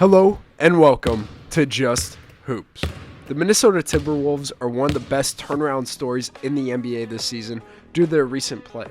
Hello and welcome to Just Hoops. The Minnesota Timberwolves are one of the best turnaround stories in the NBA this season due to their recent play.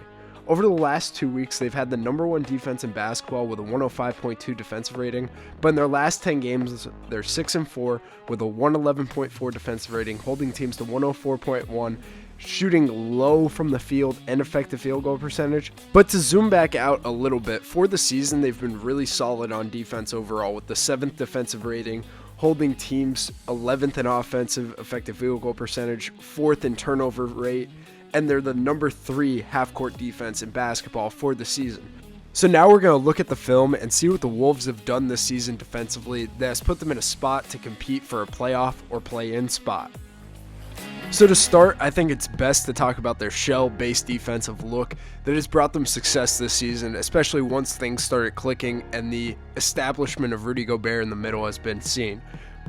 Over the last 2 weeks, they've had the number one defense in basketball with a 105.2 defensive rating, but in their last 10 games, they're 6-4 with a 111.4 defensive rating, holding teams to 104.1, shooting low from the field and effective field goal percentage. But to zoom back out a little bit, for the season, they've been really solid on defense overall with the 7th defensive rating, holding teams 11th in offensive effective field goal percentage, 4th in turnover rate, and they're the number 3 half-court defense in basketball for the season. So now we're going to look at the film and see what the Wolves have done this season defensively that has put them in a spot to compete for a playoff or play-in spot. So to start, I think it's best to talk about their shell-based defensive look that has brought them success this season, especially once things started clicking and the establishment of Rudy Gobert in the middle has been seen.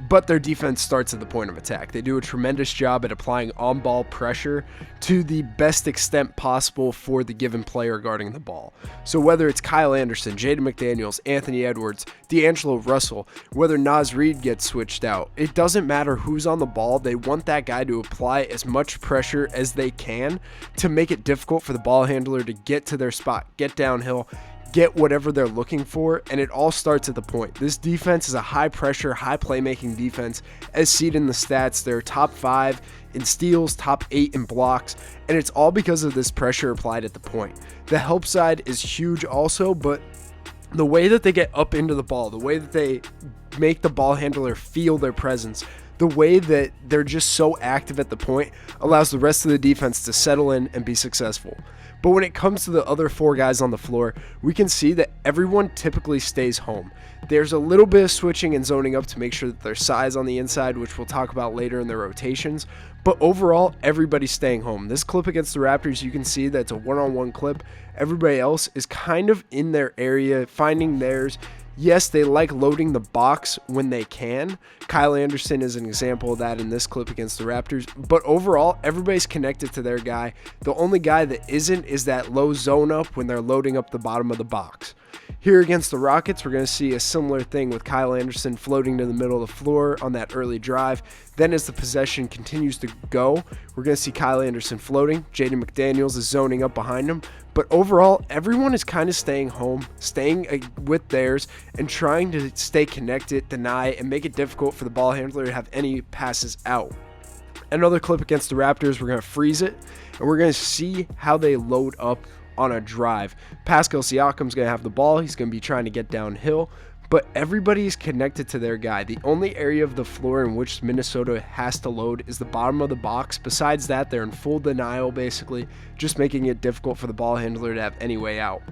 But their defense starts at the point of attack. They do a tremendous job at applying on-ball pressure to the best extent possible for the given player guarding the ball. So whether it's Kyle Anderson, Jaden McDaniels, Anthony Edwards, D'Angelo Russell, whether Naz Reid gets switched out, it doesn't matter who's on the ball. They want that guy to apply as much pressure as they can to make it difficult for the ball handler to get to their spot, get downhill, get whatever they're looking for, and it all starts at the point. This defense is a high-pressure, high-playmaking defense, as seen in the stats. They're top 5 in steals, top 8 in blocks, and it's all because of this pressure applied at the point. The help side is huge also, but the way that they get up into the ball, the way that they make the ball handler feel their presence, the way that they're just so active at the point allows the rest of the defense to settle in and be successful. But when it comes to the other 4 guys on the floor, we can see that everyone typically stays home. There's a little bit of switching and zoning up to make sure that there's size on the inside, which we'll talk about later in their rotations. But overall, everybody's staying home. This clip against the Raptors, you can see that it's a one-on-one clip. Everybody else is kind of in their area, finding theirs. Yes, they like loading the box when they can. Kyle Anderson is an example of that in this clip against the Raptors. But overall, everybody's connected to their guy. The only guy that isn't is that low zone up when they're loading up the bottom of the box. Here against the Rockets, we're going to see a similar thing with Kyle Anderson floating to the middle of the floor on that early drive. Then as the possession continues to go, we're going to see Kyle Anderson floating. Jaden McDaniels is zoning up behind him. But overall, everyone is kind of staying home, staying with theirs, and trying to stay connected, deny, and make it difficult for the ball handler to have any passes out. Another clip against the Raptors, we're going to freeze it, and we're going to see how they load up on a drive. Pascal Siakam's going to have the ball. He's going to be trying to get downhill, but everybody's connected to their guy. The only area of the floor in which Minnesota has to load is the bottom of the box. Besides that, they're in full denial, basically, just making it difficult for the ball handler to have any way out.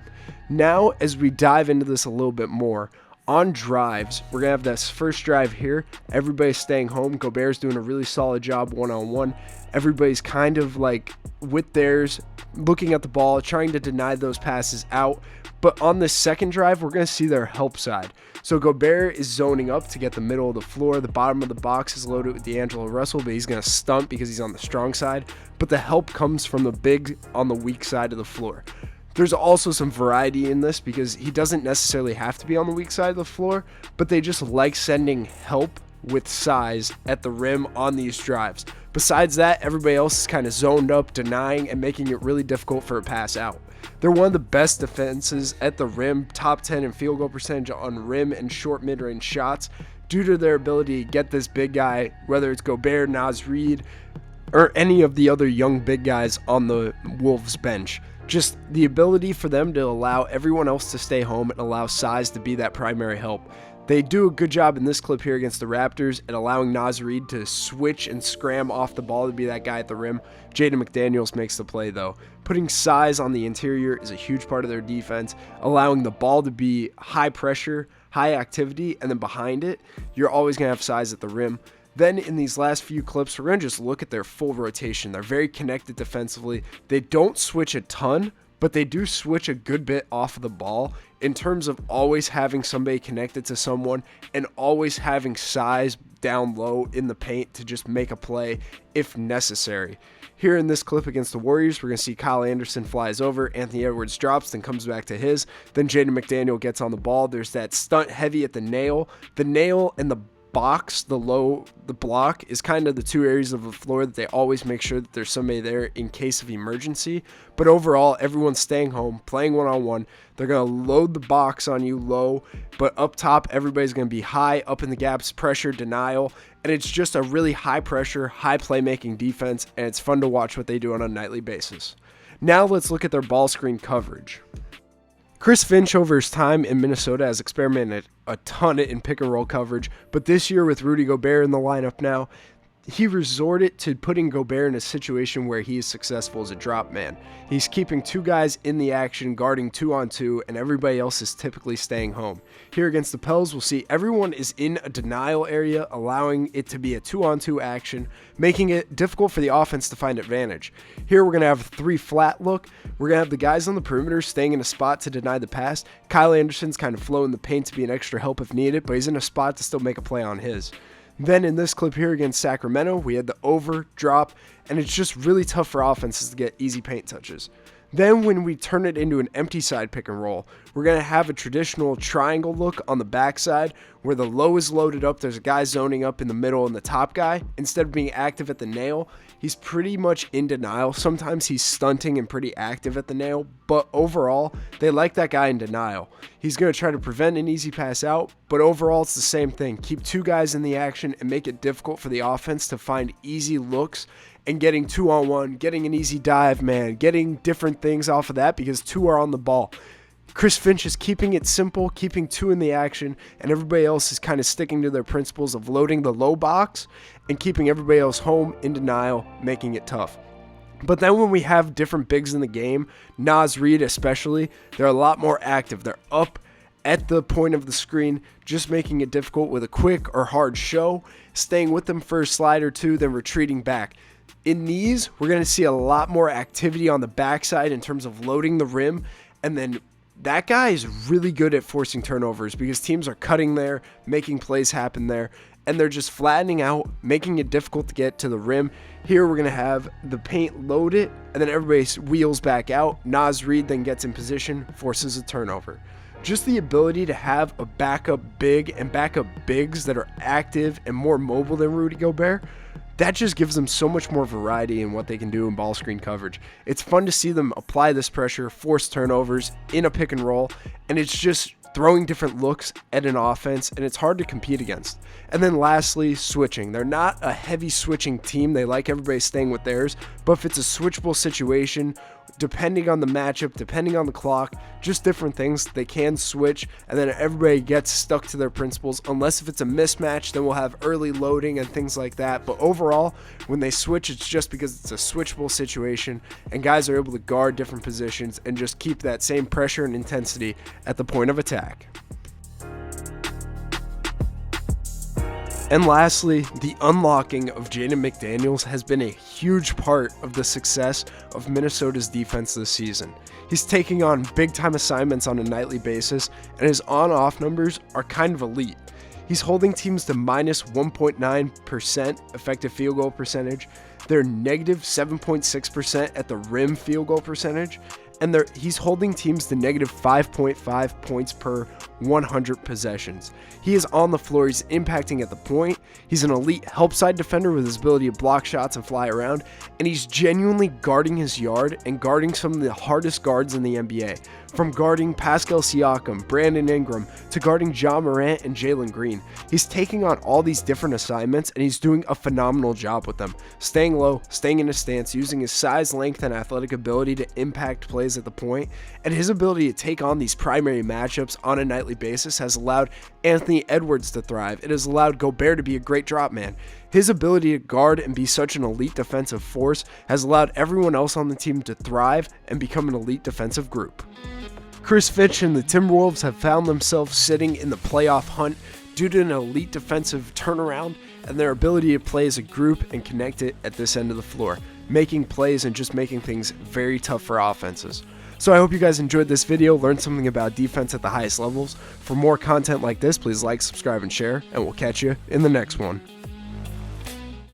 Now, as we dive into this a little bit more, on drives, we're going to have this first drive here. Everybody's staying home. Gobert's doing a really solid job one-on-one. Everybody's kind of like with theirs, looking at the ball, trying to deny those passes out. But on the second drive, we're going to see their help side. So Gobert is zoning up to get the middle of the floor. The bottom of the box is loaded with D'Angelo Russell, but he's going to stunt because he's on the strong side. But the help comes from the big on the weak side of the floor. There's also some variety in this because he doesn't necessarily have to be on the weak side of the floor, but they just like sending help with size at the rim on these drives. Besides that, everybody else is kind of zoned up, denying, and making it really difficult for a pass out. They're one of the best defenses at the rim, top 10 in field goal percentage on rim and short mid-range shots due to their ability to get this big guy, whether it's Gobert, Naz Reid, or any of the other young big guys on the Wolves bench. Just the ability for them to allow everyone else to stay home and allow size to be that primary help. They do a good job in this clip here against the Raptors at allowing Naz Reid to switch and scram off the ball to be that guy at the rim. Jaden McDaniels makes the play though. Putting size on the interior is a huge part of their defense, allowing the ball to be high pressure, high activity, and then behind it, you're always going to have size at the rim. Then in these last few clips, we're going to just look at their full rotation. They're very connected defensively. They don't switch a ton, but they do switch a good bit off of the ball in terms of always having somebody connected to someone and always having size down low in the paint to just make a play if necessary. Here in this clip against the Warriors, we're going to see Kyle Anderson flies over, Anthony Edwards drops, then comes back to his, then Jaden McDaniel gets on the ball. There's that stunt heavy at the nail. The nail and the box, the block is kind of the two areas of the floor that they always make sure that there's somebody there in case of emergency. But overall, everyone's staying home, playing one-on-one. They're going to load the box on you low, but up top, everybody's going to be high, up in the gaps, pressure, denial, and it's just a really high pressure, high playmaking defense, and it's fun to watch what they do on a nightly basis. Now let's look at their ball screen coverage. Chris Finch over his time in Minnesota has experimented a ton in pick and roll coverage, but this year with Rudy Gobert in the lineup now, he resorted to putting Gobert in a situation where he is successful as a drop man. He's keeping two guys in the action, guarding 2-on-2, and everybody else is typically staying home. Here against the Pels, we'll see everyone is in a denial area, allowing it to be a 2-on-2 action, making it difficult for the offense to find advantage. Here we're going to have a 3 flat look. We're going to have the guys on the perimeter staying in a spot to deny the pass. Kyle Anderson's kind of flowing the paint to be an extra help if needed, but he's in a spot to still make a play on his. Then in this clip here against Sacramento, we had the over, drop, and it's just really tough for offenses to get easy paint touches. Then when we turn it into an empty side pick and roll, we're going to have a traditional triangle look on the backside where the low is loaded up. There's a guy zoning up in the middle and the top guy. Instead of being active at the nail, he's pretty much in denial. Sometimes he's stunting and pretty active at the nail, but overall, they like that guy in denial. He's going to try to prevent an easy pass out, but overall, it's the same thing. Keep two guys in the action and make it difficult for the offense to find easy looks and getting 2-on-1, getting an easy dive, man, getting different things off of that because two are on the ball. Chris Finch is keeping it simple, keeping two in the action, and everybody else is kind of sticking to their principles of loading the low box and keeping everybody else home in denial, making it tough. But then when we have different bigs in the game, Naz Reid especially, they're a lot more active. They're up at the point of the screen, just making it difficult with a quick or hard show, staying with them for a slide or two, then retreating back. In these, we're going to see a lot more activity on the backside in terms of loading the rim, and then that guy is really good at forcing turnovers because teams are cutting there, making plays happen there, and they're just flattening out, making it difficult to get to the rim. Here we're going to have the paint loaded, and then everybody wheels back out. Naz Reid then gets in position, forces a turnover. Just the ability to have a backup big and backup bigs that are active and more mobile than Rudy Gobert, that just gives them so much more variety in what they can do in ball screen coverage. It's fun to see them apply this pressure, force turnovers in a pick and roll, and it's just throwing different looks at an offense, and it's hard to compete against. And then lastly, switching. They're not a heavy switching team. They like everybody staying with theirs, but if it's a switchable situation, depending on the matchup, depending on the clock, just different things, they can switch, and then everybody gets stuck to their principles. Unless if it's a mismatch, then we'll have early loading and things like that. But overall, when they switch, it's just because it's a switchable situation, and guys are able to guard different positions and just keep that same pressure and intensity at the point of attack. And lastly, the unlocking of Jaden McDaniels has been a huge part of the success of Minnesota's defense this season. He's taking on big-time assignments on a nightly basis, and his on-off numbers are kind of elite. He's holding teams to minus 1.9% effective field goal percentage. They're negative 7.6% at the rim field goal percentage, and he's holding teams to negative 5.5 points per 100 possessions. He is on the floor, he's impacting at the point, he's an elite help side defender with his ability to block shots and fly around, and he's genuinely guarding his yard and guarding some of the hardest guards in the NBA. From guarding Pascal Siakam, Brandon Ingram, to guarding Ja Morant and Jalen Green. He's taking on all these different assignments, and he's doing a phenomenal job with them. Staying low, staying in his stance, using his size, length, and athletic ability to impact plays at the point, and his ability to take on these primary matchups on a nightly basis has allowed Anthony Edwards to thrive. It has allowed Gobert to be a great drop man. His ability to guard and be such an elite defensive force has allowed everyone else on the team to thrive and become an elite defensive group. Chris Finch and the Timberwolves have found themselves sitting in the playoff hunt due to an elite defensive turnaround and their ability to play as a group and connect it at this end of the floor, making plays and just making things very tough for offenses. So I hope you guys enjoyed this video, learned something about defense at the highest levels. For more content like this, please like, subscribe, and share, and we'll catch you in the next one.